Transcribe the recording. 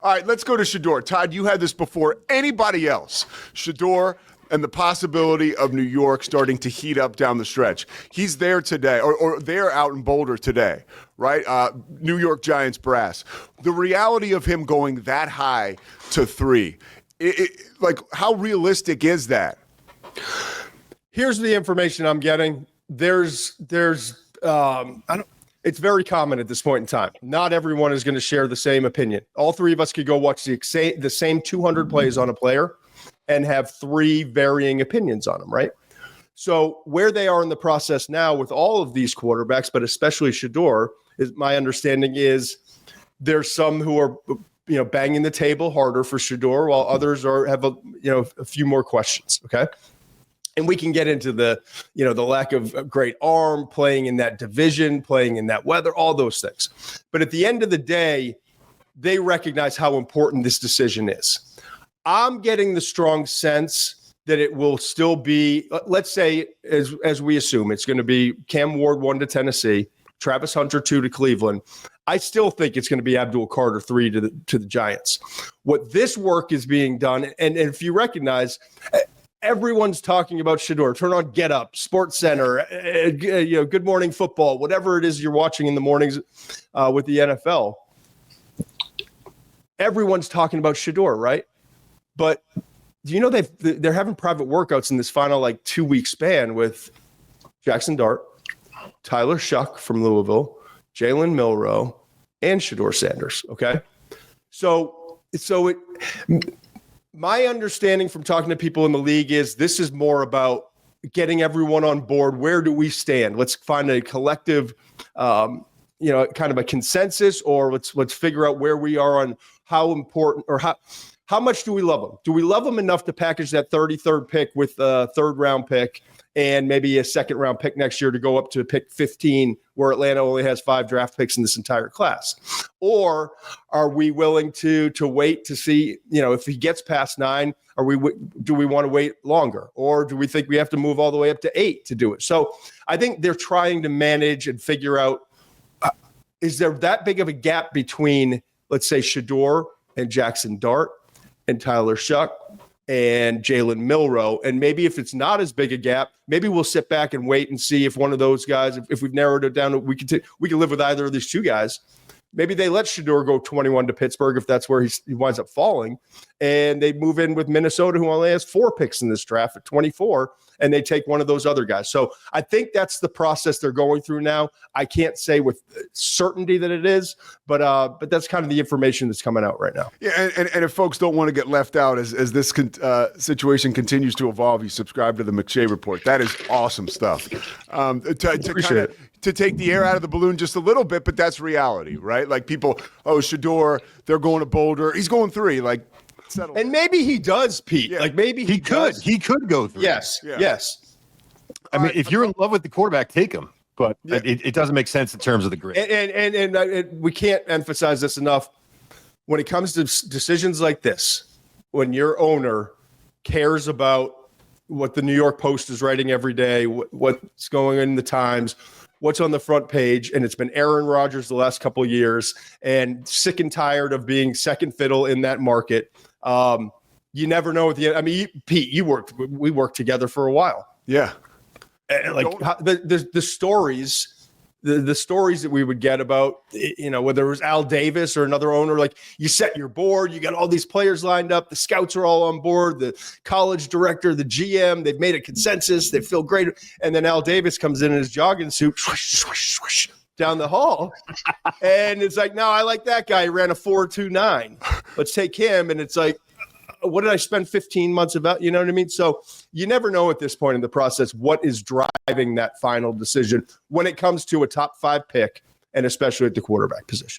All right, let's go to Shedeur. Todd, you had this before anybody else. Shedeur and the possibility of New York starting to heat up down the stretch. He's there today, or they're out in Boulder today, right? New York Giants brass. The reality of him going that high to 3, like, how realistic is that? Here's the information I'm getting. It's very common at this point in time. Not everyone is going to share the same opinion. All three of us could go watch the same 200 plays on a player and have 3 varying opinions on them, right? So where they are in the process now with all of these quarterbacks, but especially Shedeur, is my understanding is there's some who are banging the table harder for Shedeur, while others have a few more questions. Okay. And we can get into the lack of a great arm, playing in that division, playing in that weather, all those things. But at the end of the day, they recognize how important this decision is. I'm getting the strong sense that it will still be, let's say, as we assume, it's going to be Cam Ward 1 to Tennessee, Travis Hunter 2 to Cleveland. I still think it's going to be Abdul Carter 3 to the Giants. What this work is being done, and if you recognize, everyone's talking about Shedeur. Turn on Get Up, Sports Center, Good Morning Football, whatever it is you're watching in the mornings with the NFL. Everyone's talking about Shedeur, right? But do you know they're having private workouts in this final 2-week span with Jackson Dart, Tyler Shuck from Louisville, Jalen Milroe, and Shedeur Sanders. Okay, so my understanding from talking to people in the league is this is more about getting everyone on board. Where do we stand? Let's find a collective, kind of a consensus, or let's figure out where we are on how important or how much do we love them? Do we love them enough to package that 33rd pick with a 3rd round pick and maybe a 2nd round pick next year to go up to pick 15, where Atlanta only has 5 draft picks in this entire class? Or are we willing to wait to see, if he gets past 9, do we want to wait longer? Or do we think we have to move all the way up to 8 to do it? So I think they're trying to manage and figure out, is there that big of a gap between, let's say, Shedeur and Jackson Dart and Tyler Shuck and Jalen Milroe? And maybe if it's not as big a gap, maybe we'll sit back and wait and see if one of those guys, if we've narrowed it down, we can live with either of these 2 guys. Maybe they let Shedeur go 21 to Pittsburgh if that's where he winds up falling, and they move in with Minnesota, who only has 4 picks in this draft at 24, and they take one of those other guys. So I think that's the process they're going through now. I can't say with certainty that it is, but that's kind of the information that's coming out right now. Yeah, and if folks don't want to get left out as this situation continues to evolve, you subscribe to the McShay Report. That is awesome stuff. Appreciate it. To take the air out of the balloon just a little bit, but that's reality, right? Like people, Shedeur, they're going to Boulder. He's going 3, settle. And maybe he does, Pete. Yeah. Maybe he could. does. He could go 3. Yes, yeah. Yes. I mean, if you're in love with the quarterback, take him. But it doesn't make sense in terms of the grid. And we can't emphasize this enough. When it comes to decisions like this, when your owner cares about what the New York Post is writing every day, what's going in the Times, what's on the front page, and it's been Aaron Rodgers the last couple of years, and sick and tired of being second fiddle in that market. You never know. Pete, we worked together for a while. Yeah. The stories, the stories that we would get about, whether it was Al Davis or another owner, you set your board, you got all these players lined up, the scouts are all on board, the college director, the GM, they've made a consensus, they feel great. And then Al Davis comes in his jogging suit, swish, swish, swish, down the hall. And it's no, I like that guy. He ran a 4.29. Let's take him. And it's what did I spend 15 months about? You know what I mean? So you never know at this point in the process what is driving that final decision when it comes to a top 5 pick, and especially at the quarterback position.